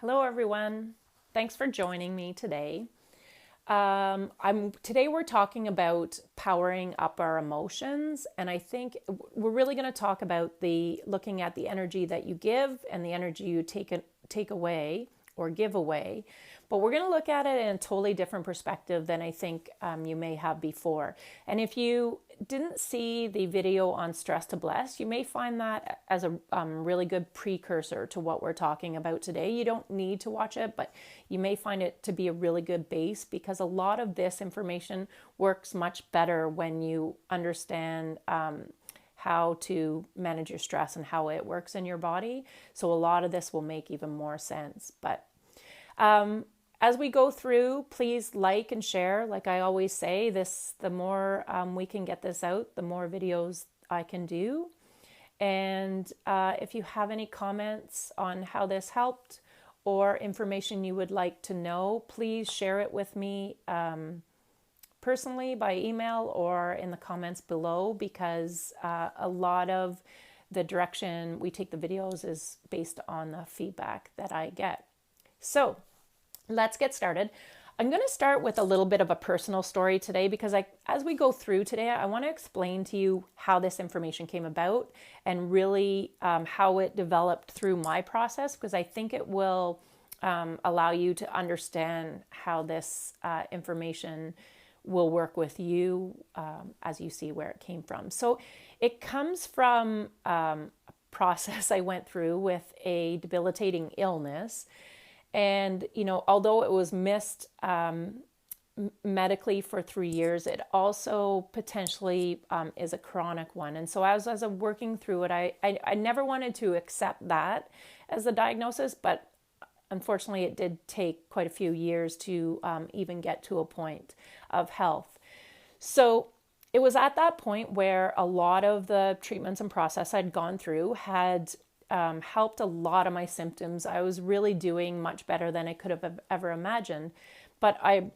Hello, everyone. Thanks for joining me today. Today we're talking about powering up our emotions, and I think we're really going to talk about the looking at the energy that you give and the energy you take away or give away. But we're going to look at it in a totally different perspective than I think you may have before. And if you didn't see the video on stress to bless, you may find that as a really good precursor to what we're talking about today. You don't need to watch it, but you may find it to be a really good base because a lot of this information works much better when you understand how to manage your stress and how it works in your body. So a lot of this will make even more sense. But as we go through, please like and share. Like I always say, the more we can get this out, the more videos I can do. And if you have any comments on how this helped or information you would like to know, please share it with me personally by email or in the comments below, because a lot of the direction we take the videos is based on the feedback that I get. So let's get started. I'm going to start with a little bit of a personal story today because as we go through today, I want to explain to you how this information came about and really how it developed through my process, because I think it will allow you to understand how this information will work with you as you see where it came from. So it comes from a process I went through with a debilitating illness. And, although it was missed medically for 3 years, it also potentially is a chronic one. And so as I'm working through it, I never wanted to accept that as a diagnosis, but unfortunately it did take quite a few years to even get to a point of health. So it was at that point where a lot of the treatments and process I'd gone through had helped a lot of my symptoms. I was really doing much better than I could have ever imagined. But I,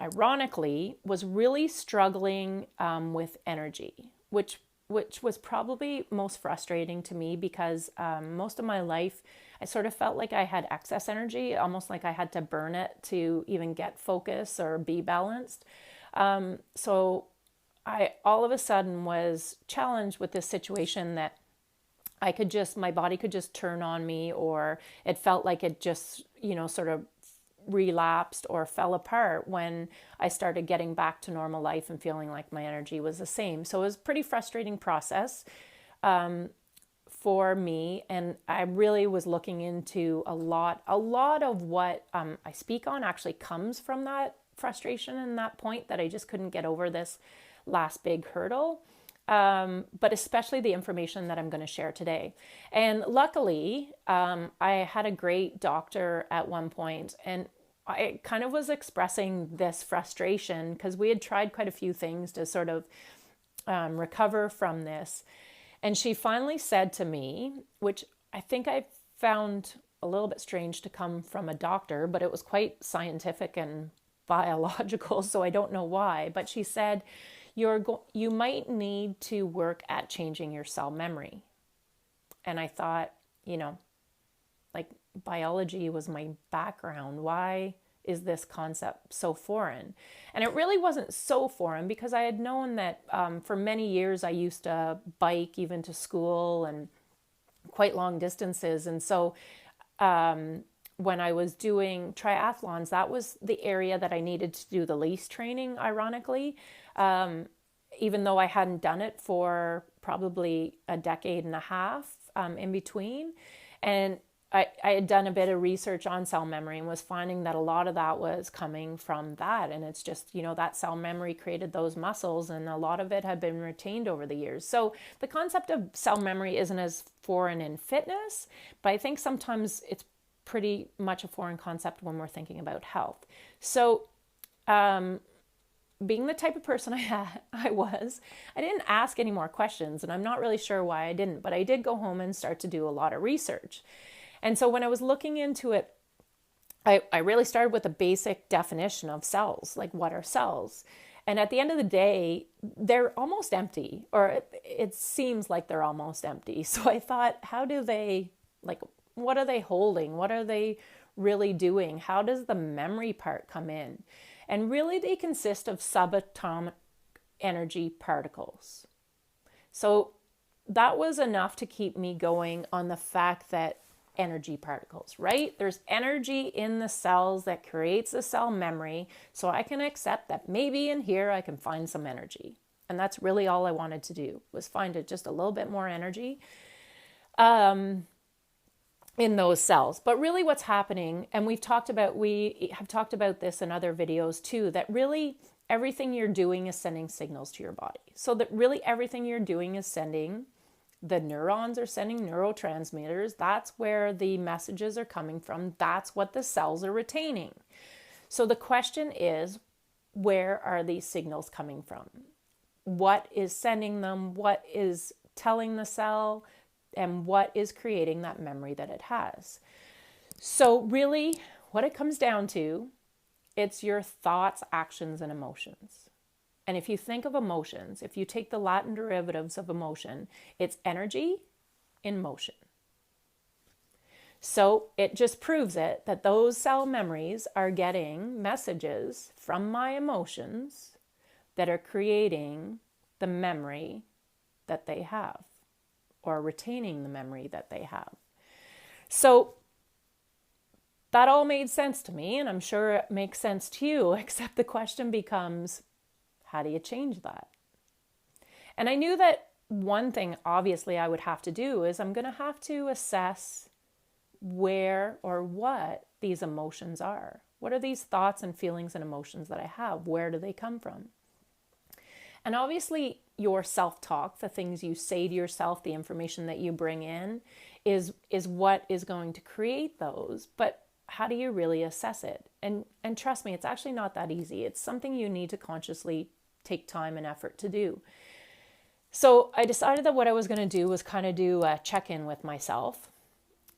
ironically, was really struggling with energy, which was probably most frustrating to me because most of my life, I sort of felt like I had excess energy, almost like I had to burn it to even get focus or be balanced. So I all of a sudden was challenged with this situation that my body could just turn on me, or it felt like it just, sort of relapsed or fell apart when I started getting back to normal life and feeling like my energy was the same. So it was a pretty frustrating process for me. And I really was looking into a lot of what I speak on actually comes from that frustration and that point that I just couldn't get over this last big hurdle. But especially the information that I'm going to share today. And luckily, I had a great doctor at one point, and I kind of was expressing this frustration because we had tried quite a few things to sort of recover from this. And she finally said to me, which I think I found a little bit strange to come from a doctor, but it was quite scientific and biological, so I don't know why. But she said, you might need to work at changing your cell memory. And I thought, like biology was my background. Why is this concept so foreign? And it really wasn't so foreign because I had known that for many years I used to bike even to school and quite long distances. And so when I was doing triathlons, that was the area that I needed to do the least training, ironically. Even though I hadn't done it for probably a decade and a half in between. And I had done a bit of research on cell memory and was finding that a lot of that was coming from that. And it's just, that cell memory created those muscles, and a lot of it had been retained over the years. So the concept of cell memory isn't as foreign in fitness, but I think sometimes it's pretty much a foreign concept when we're thinking about health. So, being the type of person I didn't ask any more questions, and I'm not really sure why I didn't, but I did go home and start to do a lot of research. And so when I was looking into it, I really started with a basic definition of cells, like what are cells? And at the end of the day, they're almost empty, or it seems like they're almost empty. So I thought, what are they holding? What are they really doing? How does the memory part come in? And really they consist of subatomic energy particles. So that was enough to keep me going on the fact that energy particles, right? There's energy in the cells that creates the cell memory. So I can accept that maybe in here I can find some energy. And that's really all I wanted to do, was find just a little bit more energy in those cells. But really what's happening, and we have talked about this in other videos too, that really everything you're doing is sending signals to your body. So that really everything you're doing is sending, the neurons are sending neurotransmitters. That's where the messages are coming from. That's what the cells are retaining. So the question is, where are these signals coming from? What is sending them? What is telling the cell? And what is creating that memory that it has? So really, what it comes down to, it's your thoughts, actions, and emotions. And if you think of emotions, if you take the Latin derivatives of emotion, it's energy in motion. So it just proves it that those cell memories are getting messages from my emotions that are creating the memory that they have, or retaining the memory that they have. So that all made sense to me, and I'm sure it makes sense to you, except the question becomes, how do you change that? And I knew that one thing obviously I would have to do is I'm going to have to assess where or what these emotions are. What are these thoughts and feelings and emotions that I have? Where do they come from? And obviously your self-talk, the things you say to yourself, the information that you bring in is what is going to create those. But how do you really assess it? And trust me, it's actually not that easy. It's something you need to consciously take time and effort to do. So I decided that what I was going to do was kind of do a check-in with myself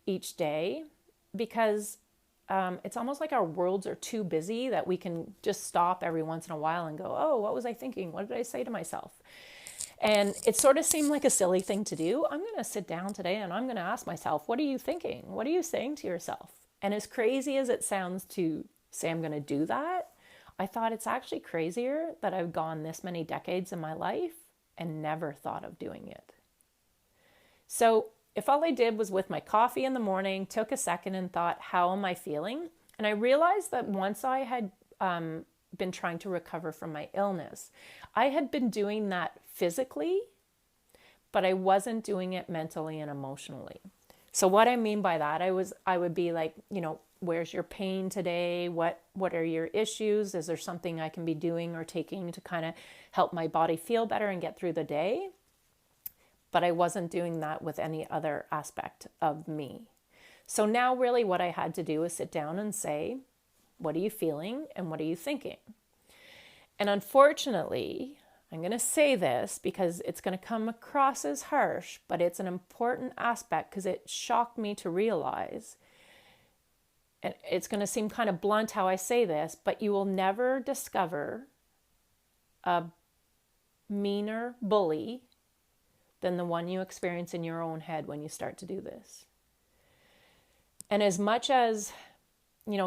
each day, because it's almost like our worlds are too busy that we can just stop every once in a while and go, oh, what was I thinking? What did I say to myself? And it sort of seemed like a silly thing to do. I'm going to sit down today and I'm going to ask myself, what are you thinking? What are you saying to yourself? And as crazy as it sounds to say I'm going to do that, I thought it's actually crazier that I've gone this many decades in my life and never thought of doing it. So if all I did was with my coffee in the morning, took a second and thought, how am I feeling? And I realized that once I had been trying to recover from my illness, I had been doing that physically, but I wasn't doing it mentally and emotionally. So what I mean by that, I would be like, where's your pain today? What are your issues? Is there something I can be doing or taking to kind of help my body feel better and get through the day? But I wasn't doing that with any other aspect of me. So now really what I had to do is sit down and say, what are you feeling and what are you thinking? And unfortunately, I'm going to say this because it's going to come across as harsh, but it's an important aspect because it shocked me to realize, and it's going to seem kind of blunt how I say this, but you will never discover a meaner bully than the one you experience in your own head when you start to do this. And as much as,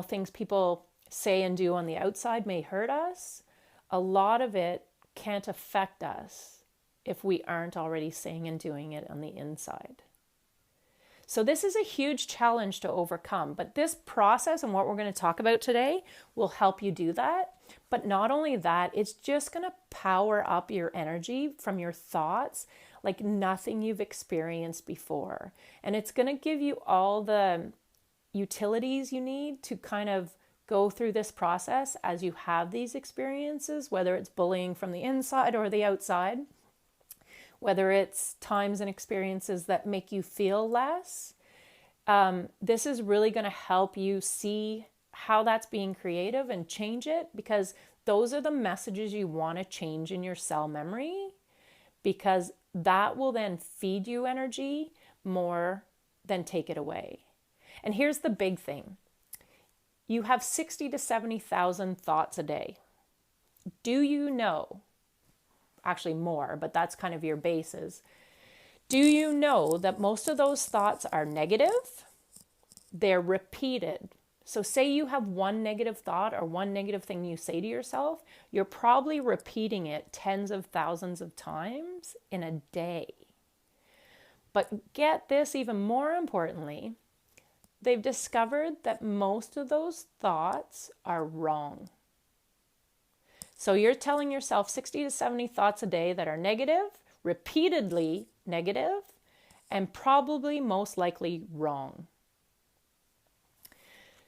things people say and do on the outside may hurt us, a lot of it can't affect us if we aren't already saying and doing it on the inside. So this is a huge challenge to overcome, but this process and what we're going to talk about today will help you do that. But not only that, it's just going to power up your energy from your thoughts like nothing you've experienced before. And it's going to give you all the utilities you need to kind of go through this process as you have these experiences, whether it's bullying from the inside or the outside, whether it's times and experiences that make you feel less. This is really going to help you see how that's being creative and change it, because those are the messages you want to change in your cell memory, because that will then feed you energy more than take it away. And here's the big thing. You have 60 to 70,000 thoughts a day. Do you know, actually more, but that's kind of your basis. Do you know that most of those thoughts are negative? They're repeated. So say you have one negative thought or one negative thing you say to yourself, you're probably repeating it tens of thousands of times in a day. But get this, even more importantly, they've discovered that most of those thoughts are wrong. So you're telling yourself 60 to 70 thoughts a day that are negative, repeatedly negative, and probably most likely wrong.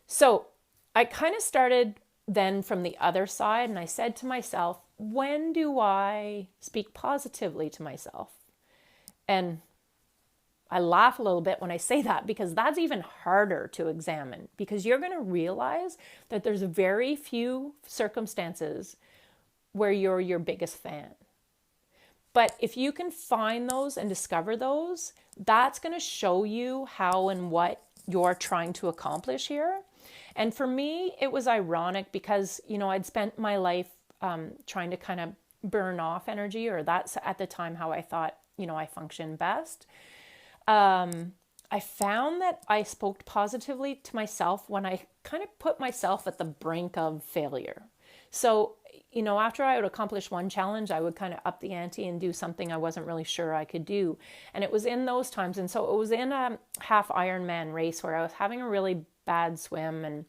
So I kind of started then from the other side, and I said to myself, when do I speak positively to myself? And I laugh a little bit when I say that, because that's even harder to examine, because you're going to realize that there's very few circumstances where you're your biggest fan. But if you can find those and discover those, that's going to show you how and what you're trying to accomplish here. And for me, it was ironic because, I'd spent my life trying to kind of burn off energy, or that's at the time how I thought, I functioned best. I found that I spoke positively to myself when I kind of put myself at the brink of failure. So, after I would accomplish one challenge, I would kind of up the ante and do something I wasn't really sure I could do. And it was in those times. And so it was in a half Ironman race where I was having a really bad swim,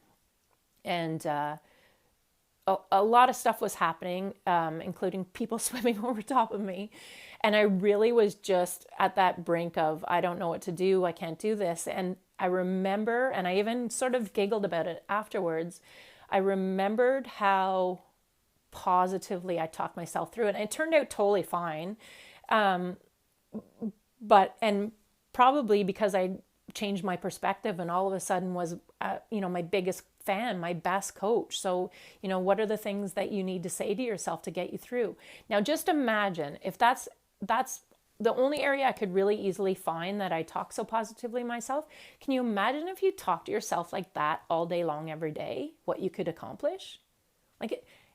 and a lot of stuff was happening, including people swimming over top of me. And I really was just at that brink of, I don't know what to do. I can't do this. And I remember, and I even sort of giggled about it afterwards, I remembered how positively I talked myself through it. And it turned out totally fine. And probably because I changed my perspective and all of a sudden was, my biggest fan, my best coach. So, what are the things that you need to say to yourself to get you through? Now, just imagine if that's the only area I could really easily find that I talk so positively myself. Can you imagine if you talk to yourself like that all day long, every day, what you could accomplish?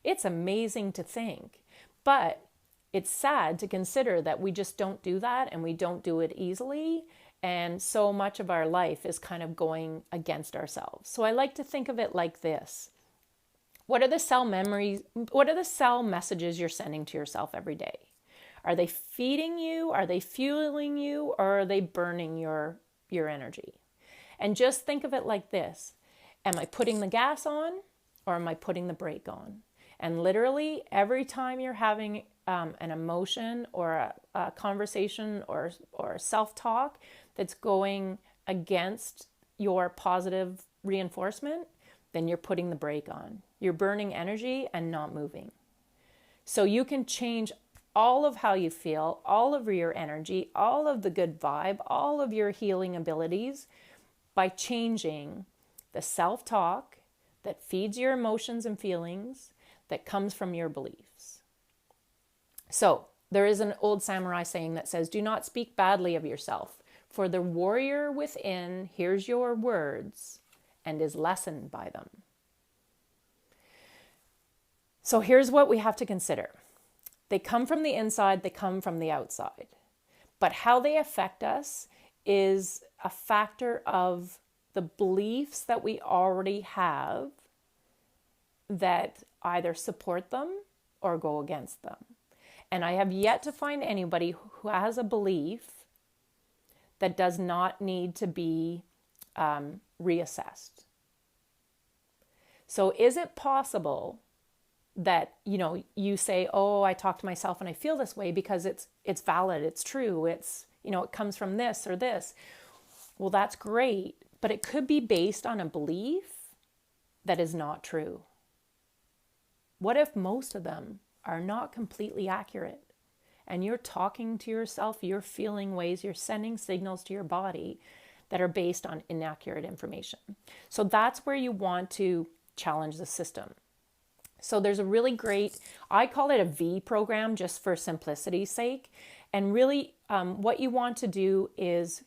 It's amazing to think, but it's sad to consider that we just don't do that, and we don't do it easily. And so much of our life is kind of going against ourselves. So I like to think of it like this. What are the cell memories? What are the cell messages you're sending to yourself every day? Are they feeding you? Are they fueling you? Or are they burning your energy? And just think of it like this. Am I putting the gas on, or am I putting the brake on? And literally every time you're having an emotion or a conversation or self-talk that's going against your positive reinforcement, then you're putting the brake on. You're burning energy and not moving. So you can change all of how you feel, all of your energy, all of the good vibe, all of your healing abilities by changing the self-talk that feeds your emotions and feelings that comes from your beliefs. So there is an old samurai saying that says, do not speak badly of yourself, for the warrior within hears your words and is lessened by them. So here's what we have to consider. They come from the inside, they come from the outside. But how they affect us is a factor of the beliefs that we already have that either support them or go against them. And I have yet to find anybody who has a belief that does not need to be reassessed. So is it possible that, you say, oh, I talk to myself and I feel this way because it's valid, it's true, it comes from this or this. Well, that's great, but it could be based on a belief that is not true. What if most of them are not completely accurate, and you're talking to yourself, you're feeling ways, you're sending signals to your body that are based on inaccurate information? So that's where you want to challenge the system. So there's a really great, I call it a V program just for simplicity's sake. And really what you want to do is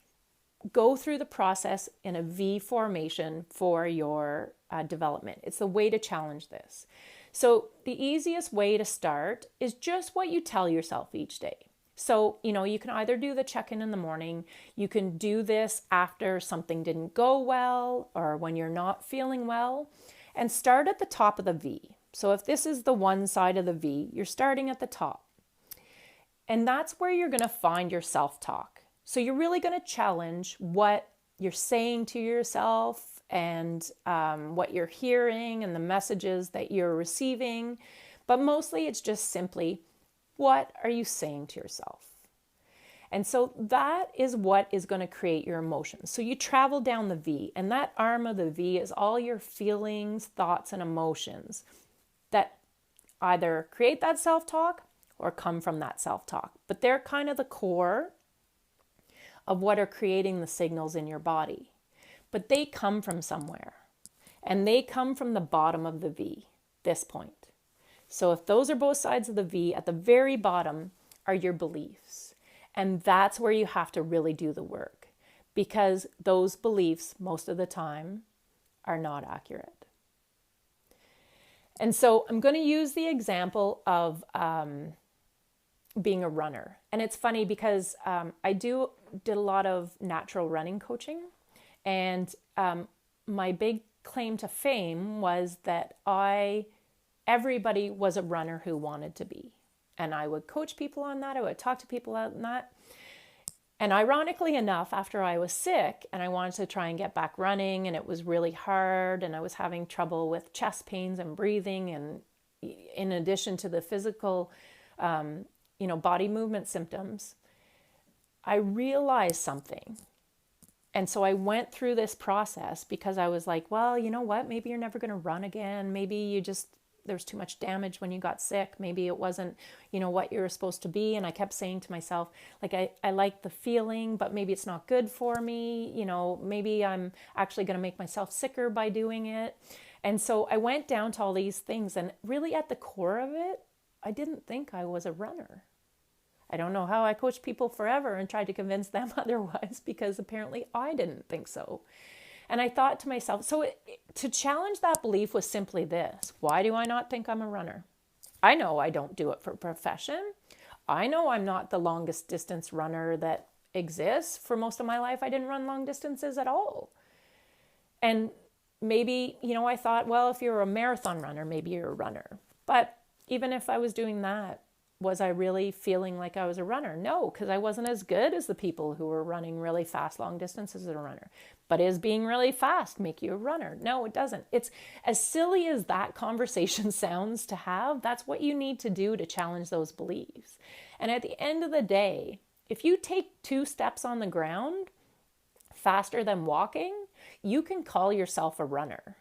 go through the process in a V formation for your development. It's the way to challenge this. So the easiest way to start is just what you tell yourself each day. So, you can either do the check-in in the morning, you can do this after something didn't go well or when you're not feeling well, and start at the top of the V. So if this is the one side of the V, you're starting at the top. And that's where you're going to find your self-talk. So you're really going to challenge what you're saying to yourself and what you're hearing and the messages that you're receiving. But mostly it's just simply, what are you saying to yourself? And so that is what is going to create your emotions. So you travel down the V, and that arm of the V is all your feelings, thoughts, and emotions that either create that self-talk or come from that self-talk. But they're kind of the core of what are creating the signals in your body. But they come from somewhere, and they come from the bottom of the V, this point. So if those are both sides of the V, at the very bottom are your beliefs. And that's where you have to really do the work, because those beliefs, most of the time, are not accurate. And so I'm going to use the example of being a runner. And it's funny because I did a lot of natural running coaching. And my big claim to fame was that everybody was a runner who wanted to be. And I would coach people on that. I would talk to people on that. And ironically enough, after I was sick and I wanted to try and get back running, and it was really hard, and I was having trouble with chest pains and breathing, and in addition to the physical, body movement symptoms, I realized something. And so I went through this process because I was like, well, you know what? Maybe you're never going to run again. Maybe there's too much damage when you got sick. Maybe it wasn't, what you were supposed to be. And I kept saying to myself, like, I like the feeling, but maybe it's not good for me. Maybe I'm actually going to make myself sicker by doing it. And so I went down to all these things, and really at the core of it, I didn't think I was a runner. I don't know how I coached people forever and tried to convince them otherwise, because apparently I didn't think so. And I thought to myself, to challenge that belief was simply this: why do I not think I'm a runner? I know I don't do it for profession. I know I'm not the longest distance runner that exists. For most of my life, I didn't run long distances at all. And maybe, I thought, well, if you're a marathon runner, maybe you're a runner. But even if I was doing that, was I really feeling like I was a runner? No, because I wasn't as good as the people who were running really fast long distances as a runner. But is being really fast make you a runner? No, it doesn't. It's as silly as that conversation sounds to have. That's what you need to do to challenge those beliefs. And at the end of the day, if you take 2 steps on the ground faster than walking, you can call yourself a runner.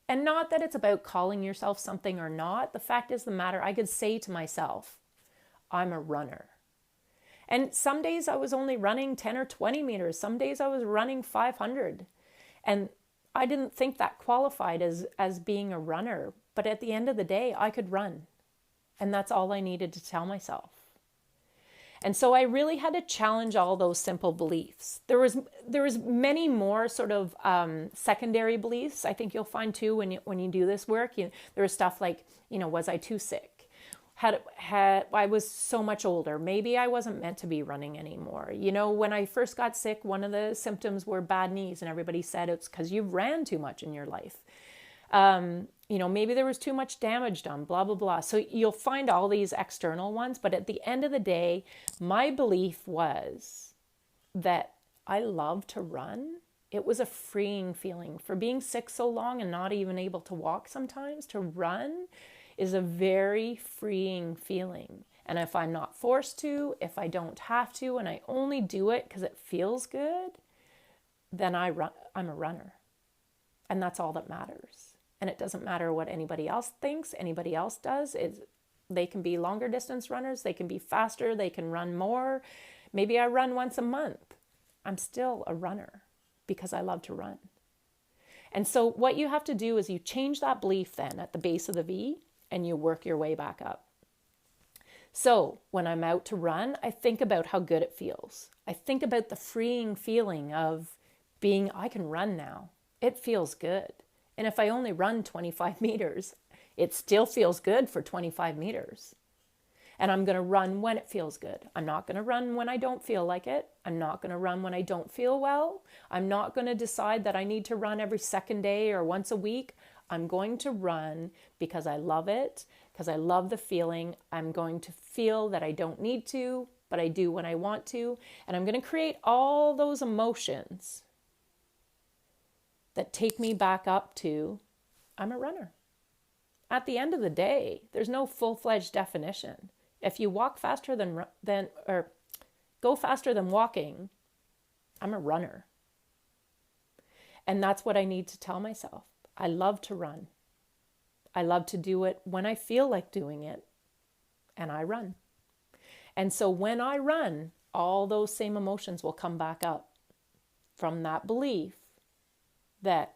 And not that it's about calling yourself something or not. The fact is the matter, I could say to myself, I'm a runner. And some days I was only running 10 or 20 meters. Some days I was running 500. And I didn't think that qualified as being a runner. But at the end of the day, I could run. And that's all I needed to tell myself. And so I really had to challenge all those simple beliefs. There was many more sort of secondary beliefs. I think you'll find too when you do this work. There was stuff like, was I too sick? I was so much older. Maybe I wasn't meant to be running anymore. When I first got sick, one of the symptoms were bad knees, and everybody said it's because you ran too much in your life. Maybe there was too much damage done, blah, blah, blah. So you'll find all these external ones, but at the end of the day, my belief was that I love to run. It was a freeing feeling. For being sick so long and not even able to walk sometimes, to run is a very freeing feeling. And if I'm not forced to, if I don't have to, and I only do it because it feels good, then I'm a runner. And that's all that matters. And it doesn't matter what anybody else thinks, anybody else does. They can be longer distance runners, they can be faster, they can run more. Maybe I run once a month. I'm still a runner because I love to run. And so what you have to do is you change that belief then at the base of the V, and you work your way back up. So when I'm out to run, I think about how good it feels. I think about the freeing feeling of being, I can run now. It feels good. And if I only run 25 meters, it still feels good for 25 meters. And I'm going to run when it feels good. I'm not going to run when I don't feel like it. I'm not going to run when I don't feel well. I'm not going to decide that I need to run every second day or once a week. I'm going to run because I love it, because I love the feeling. I'm going to feel that I don't need to, but I do when I want to. And I'm going to create all those emotions that take me back up to, I'm a runner. At the end of the day, there's no full-fledged definition. If you walk faster than or go faster than walking, I'm a runner. And that's what I need to tell myself. I love to run. I love to do it when I feel like doing it, and I run. And so when I run, all those same emotions will come back up from that belief that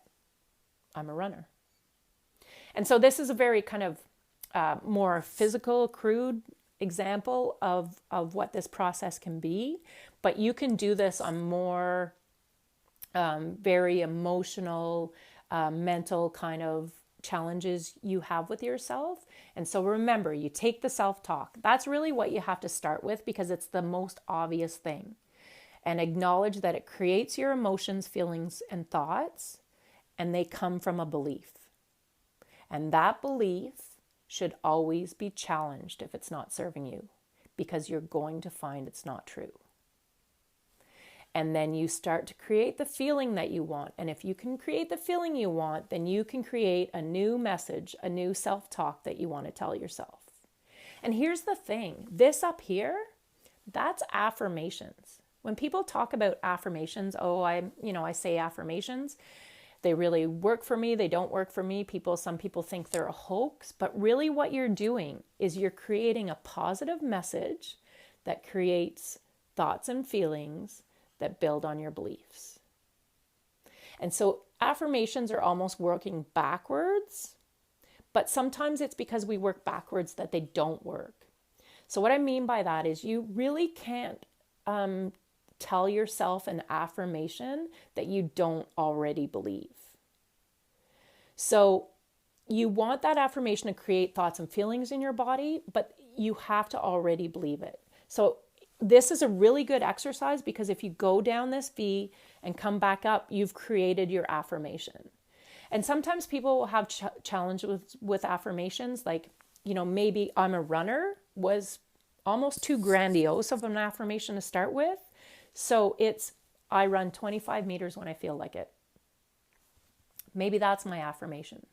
I'm a runner. And so this is a very kind of more physical, crude example of what this process can be. But you can do this on more very emotional, mental kind of challenges you have with yourself. And so remember, you take the self-talk. That's really what you have to start with because it's the most obvious thing. And acknowledge that it creates your emotions, feelings, and thoughts, and they come from a belief. And that belief should always be challenged if it's not serving you, because you're going to find it's not true. And then you start to create the feeling that you want. And if you can create the feeling you want, then you can create a new message, a new self-talk that you want to tell yourself. And here's the thing, this up here, that's affirmations. When people talk about affirmations, I say affirmations, they really work for me, they don't work for me. Some people think they're a hoax, but really what you're doing is you're creating a positive message that creates thoughts and feelings that build on your beliefs. And so affirmations are almost working backwards, but sometimes it's because we work backwards that they don't work. So what I mean by that is you really can't tell yourself an affirmation that you don't already believe. So you want that affirmation to create thoughts and feelings in your body, but you have to already believe it. So this is a really good exercise because if you go down this V and come back up, you've created your affirmation. And sometimes people will have challenges with affirmations, like, maybe I'm a runner was almost too grandiose of an affirmation to start with. So it's, I run 25 meters when I feel like it. Maybe that's my affirmation.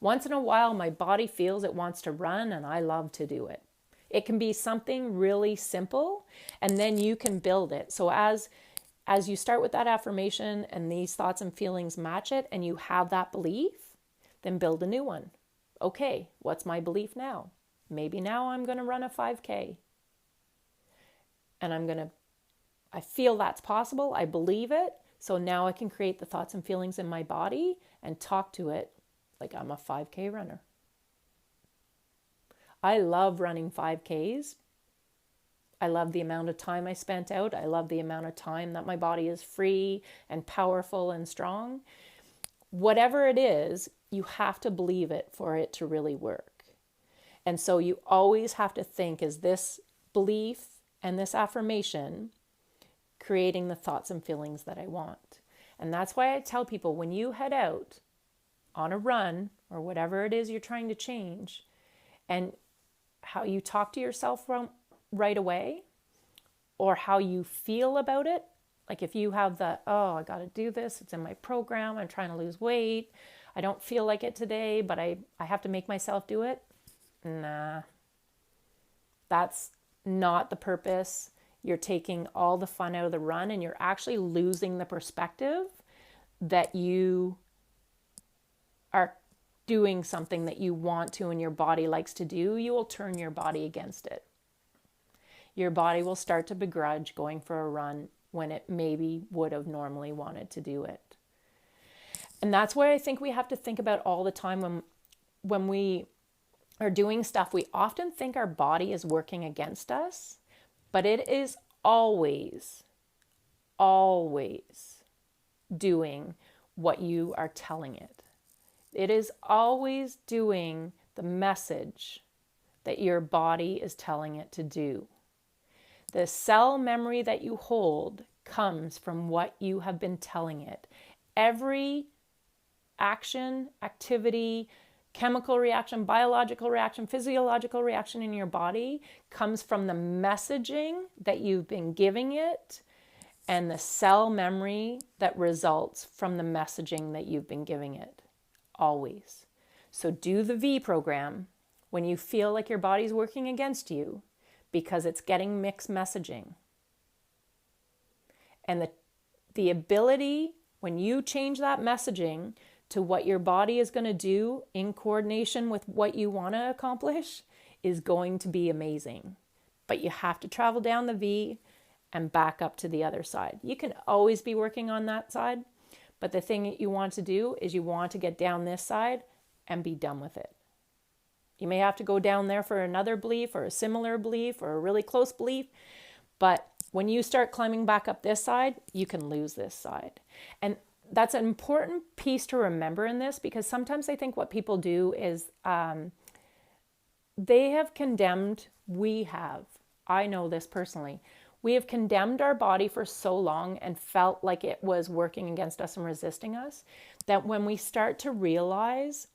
Once in a while, my body feels it wants to run and I love to do it. It can be something really simple and then you can build it. So as you start with that affirmation and these thoughts and feelings match it and you have that belief, then build a new one. Okay, what's my belief now? Maybe now I'm going to run a 5K. And I feel that's possible. I believe it. So now I can create the thoughts and feelings in my body and talk to it like I'm a 5K runner. I love running 5Ks. I love the amount of time I spent out. I love the amount of time that my body is free and powerful and strong. Whatever it is, you have to believe it for it to really work. And so you always have to think, is this belief and this affirmation creating the thoughts and feelings that I want? And that's why I tell people, when you head out on a run or whatever it is you're trying to change, and how you talk to yourself from right away, or how you feel about it. Like if you have I got to do this, it's in my program, I'm trying to lose weight, I don't feel like it today, but I have to make myself do it. Nah, that's not the purpose. You're taking all the fun out of the run and you're actually losing the perspective that you are doing something that you want to and your body likes to do. You will turn your body against it. Your body will start to begrudge going for a run when it maybe would have normally wanted to do it. And that's why I think we have to think about all the time when we are doing stuff, we often think our body is working against us, but it is always doing what you are telling it. It is always doing the message that your body is telling it to do. The cell memory that you hold comes from what you have been telling it. Every action, activity, chemical reaction, biological reaction, physiological reaction in your body comes from the messaging that you've been giving it and the cell memory that results from the messaging that you've been giving it, always. So do the V program when you feel like your body's working against you because it's getting mixed messaging. And the ability, when you change that messaging to what your body is going to do in coordination with what you want to accomplish, is going to be amazing. But you have to travel down the V and back up to the other side. You can always be working on that side, but the thing that you want to do is you want to get down this side and be done with it. You may have to go down there for another belief or a similar belief or a really close belief, but when you start climbing back up this side, you can lose this side. And that's an important piece to remember in this, because sometimes I think what people do is they have condemned, I know this personally, we have condemned our body for so long and felt like it was working against us and resisting us, that when we start to realize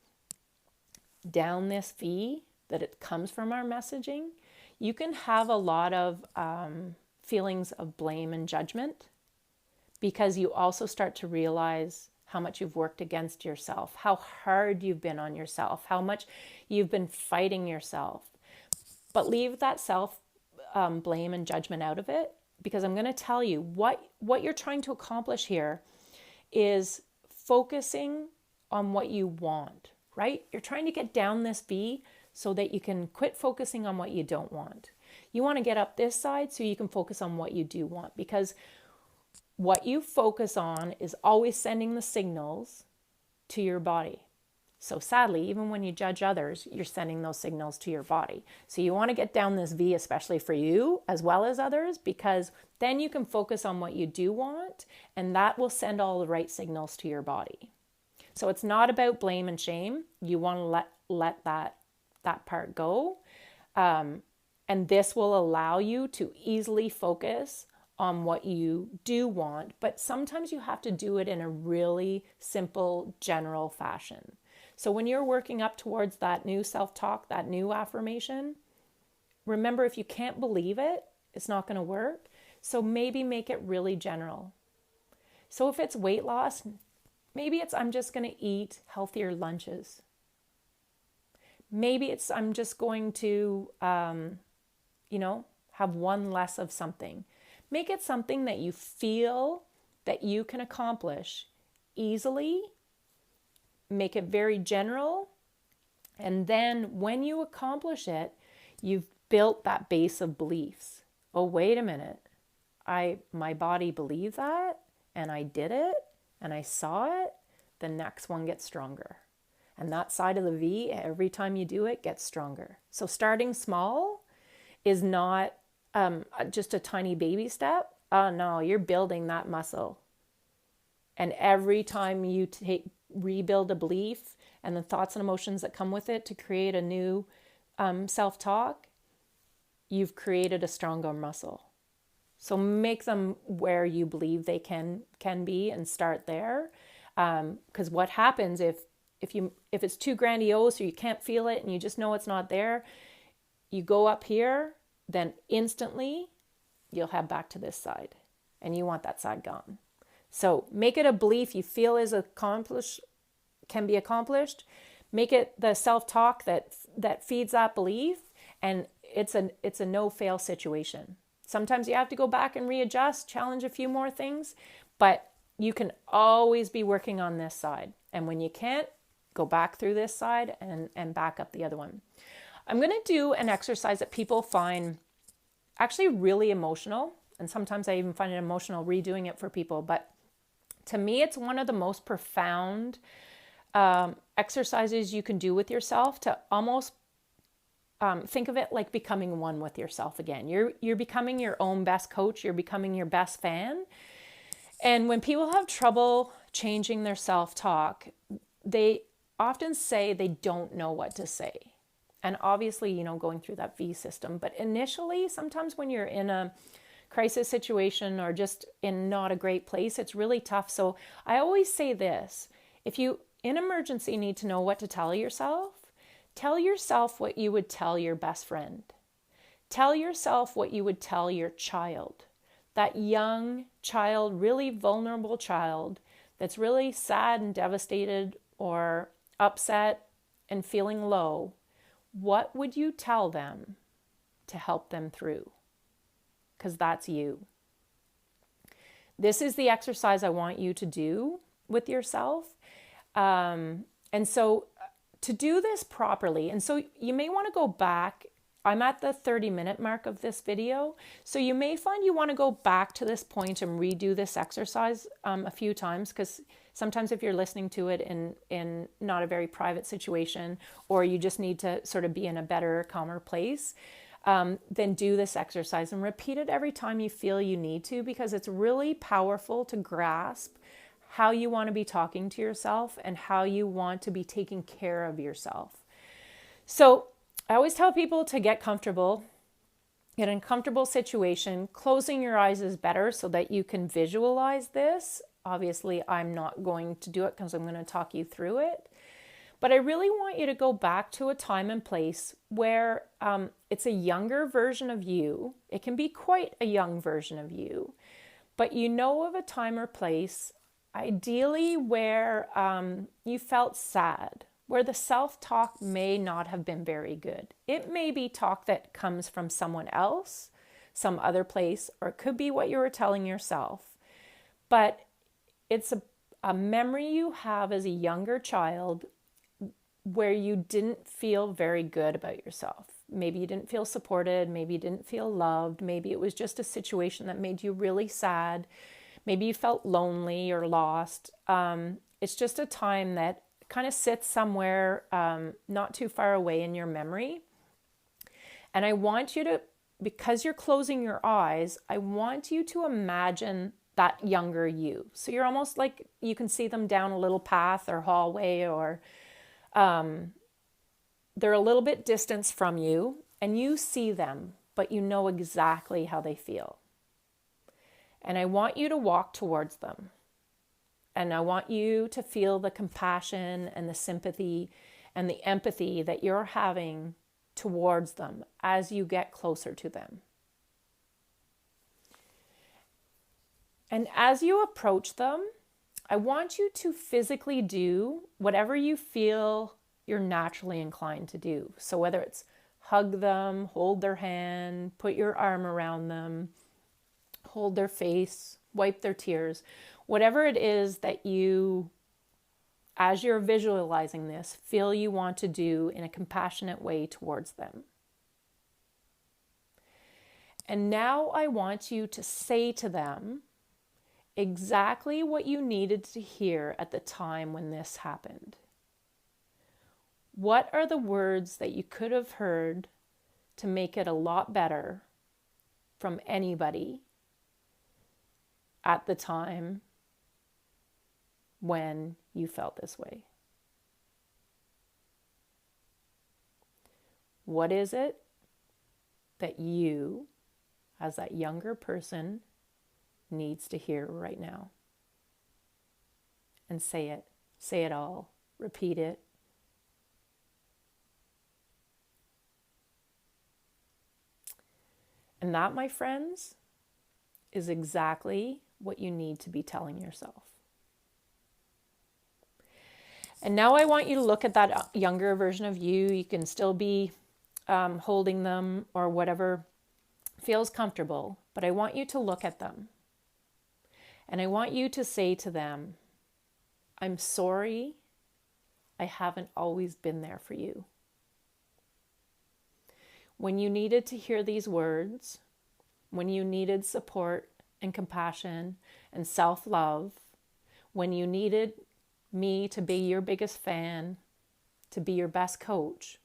down this V that it comes from our messaging, you can have a lot of feelings of blame and judgment, because you also start to realize how much you've worked against yourself, how hard you've been on yourself, how much you've been fighting yourself. But leave that self blame and judgment out of it, because I'm going to tell you what you're trying to accomplish here is focusing on what you want, right? You're trying to get down this V so that you can quit focusing on what you don't want. You want to get up this side so you can focus on what you do want, because what you focus on is always sending the signals to your body. So sadly, even when you judge others, you're sending those signals to your body. So you want to get down this V, especially for you as well as others, because then you can focus on what you do want, and that will send all the right signals to your body. So it's not about blame and shame. You want to let that part go. And this will allow you to easily focus on what you do want, but sometimes you have to do it in a really simple, general fashion. So when you're working up towards that new self-talk, that new affirmation, remember, if you can't believe it, it's not going to work. So maybe make it really general. So if it's weight loss, maybe it's I'm just going to eat healthier lunches. Maybe it's I'm just going to, have one less of something. Make it something that you feel that you can accomplish easily. Make it very general. And then when you accomplish it, you've built that base of beliefs. Oh, wait a minute. My body believed that, and I did it, and I saw it. The next one gets stronger. And that side of the V, every time you do it, gets stronger. So starting small is not just a tiny baby step. Oh no, you're building that muscle. And every time you rebuild a belief and the thoughts and emotions that come with it to create a new self-talk, you've created a stronger muscle. So make them where you believe they can be, and start there. Because what happens if it's too grandiose or you can't feel it and you just know it's not there, you go up here, then instantly you'll have back to this side, and you want that side gone. So make it a belief you feel can be accomplished. Make it the self-talk that feeds that belief, and it's a no-fail situation. Sometimes you have to go back and readjust, challenge a few more things, but you can always be working on this side. And when you can't, go back through this side and back up the other one. I'm going to do an exercise that people find actually really emotional, and sometimes I even find it emotional redoing it for people, but to me, it's one of the most profound exercises you can do with yourself to almost think of it like becoming one with yourself again. You're becoming your own best coach. You're becoming your best fan. And when people have trouble changing their self-talk, they often say they don't know what to say. And obviously, going through that V system. But initially, sometimes when you're in a crisis situation or just in not a great place, it's really tough. So I always say this: if you in emergency need to know what to tell yourself what you would tell your best friend. Tell yourself what you would tell your child, that young child, really vulnerable child that's really sad and devastated or upset and feeling low. What would you tell them to help them through? Because that's you. This is the exercise I want you to do with yourself. And so to do this properly, and so you may want to go back. I'm at the 30-minute mark of this video. So you may find you want to go back to this point and redo this exercise a few times, because sometimes if you're listening to it in not a very private situation, or you just need to sort of be in a better, calmer place, then do this exercise and repeat it every time you feel you need to, because it's really powerful to grasp how you want to be talking to yourself and how you want to be taking care of yourself. So I always tell people to get comfortable, get in a comfortable situation. Closing your eyes is better so that you can visualize this. Obviously, I'm not going to do it because I'm going to talk you through it. But I really want you to go back to a time and place where it's a younger version of you. It can be quite a young version of you. But you know of a time or place, ideally where you felt sad, where the self-talk may not have been very good. It may be talk that comes from someone else, some other place, or it could be what you were telling yourself. But it's a memory you have as a younger child where you didn't feel very good about yourself. Maybe you didn't feel supported, maybe you didn't feel loved, maybe it was just a situation that made you really sad, maybe you felt lonely or lost. It's just a time that kind of sits somewhere not too far away in your memory. And I want you to, because you're closing your eyes, I want you to imagine that younger you. So you're almost like you can see them down a little path or hallway, or they're a little bit distance from you and you see them, but you know exactly how they feel. And I want you to walk towards them. And I want you to feel the compassion and the sympathy and the empathy that you're having towards them as you get closer to them. And as you approach them, I want you to physically do whatever you feel you're naturally inclined to do. So whether it's hug them, hold their hand, put your arm around them, hold their face, wipe their tears, whatever it is that you, as you're visualizing this, feel you want to do in a compassionate way towards them. And now I want you to say to them exactly what you needed to hear at the time when this happened. What are the words that you could have heard to make it a lot better from anybody at the time when you felt this way? What is it that you, as that younger person, needs to hear right now? And say it. Say it all. Repeat it. And that, my friends, is exactly what you need to be telling yourself. And now I want you to look at that younger version of you. You can still be holding them or whatever feels comfortable, but I want you to look at them. And I want you to say to them, I'm sorry, I haven't always been there for you. When you needed to hear these words, when you needed support and compassion and self-love, when you needed me to be your biggest fan, to be your best coach,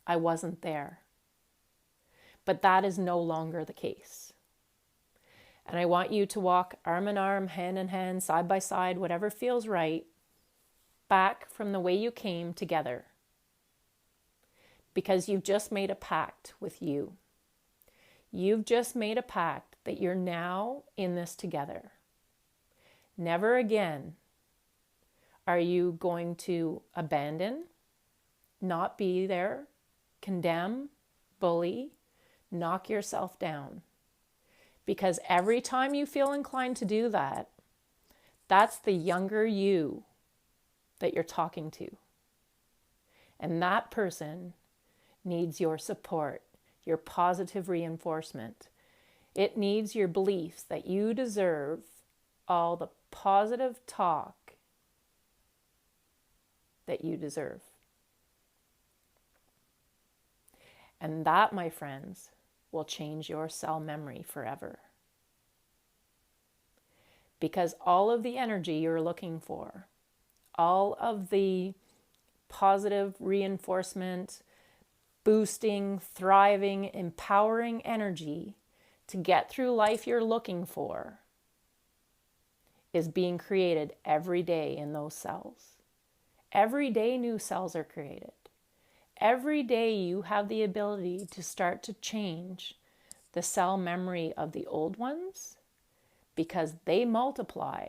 I wasn't there. But that is no longer the case. And I want you to walk arm in arm, hand in hand, side by side, whatever feels right, back from the way you came together. because you've just made a pact with you. You've just made a pact that you're now in this together. Never again are you going to abandon, not be there, condemn, bully, knock yourself down. Because every time you feel inclined to do that, that's the younger you that you're talking to. And that person needs your support, your positive reinforcement. It needs your beliefs that you deserve all the positive talk that you deserve. And that, my friends, will change your cell memory forever. Because all of the energy you're looking for, all of the positive reinforcement, boosting, thriving, empowering energy to get through life you're looking for is being created every day in those cells. Every day new cells are created. Every day you have the ability to start to change the cell memory of the old ones, because they multiply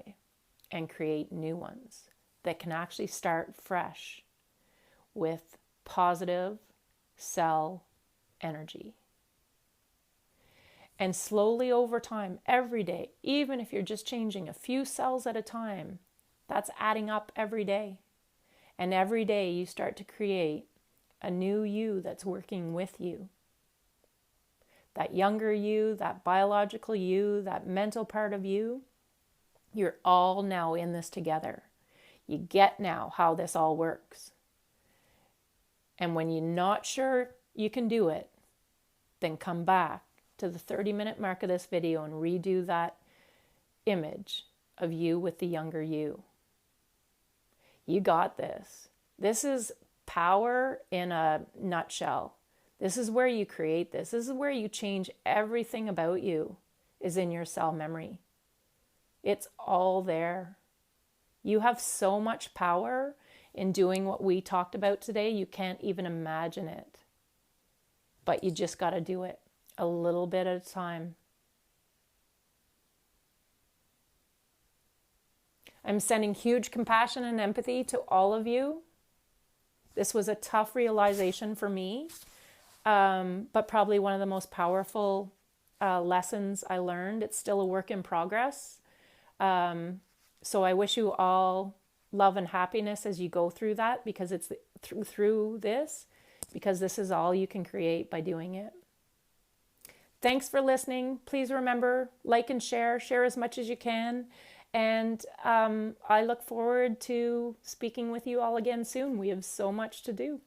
and create new ones that can actually start fresh with positive cell energy. And slowly over time, every day, even if you're just changing a few cells at a time, that's adding up every day. And every day you start to create a new you that's working with you. That younger you, that biological you, that mental part of you, you're all now in this together. You get now how this all works. And when you're not sure you can do it, then come back to the 30-minute mark of this video and redo that image of you with the younger you. You got this. This is power in a nutshell. This is where you create this. This is where you change everything about you, is in your cell memory. It's all there. You have so much power in doing what we talked about today, you can't even imagine it. But you just got to do it a little bit at a time. I'm sending huge compassion and empathy to all of you. This was a tough realization for me, but probably one of the most powerful lessons I learned. It's still a work in progress. So I wish you all love and happiness as you go through that, because it's through this, because this is all you can create by doing it. Thanks for listening. Please remember, like and share as much as you can. And I look forward to speaking with you all again soon. We have so much to do.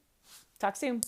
Talk soon.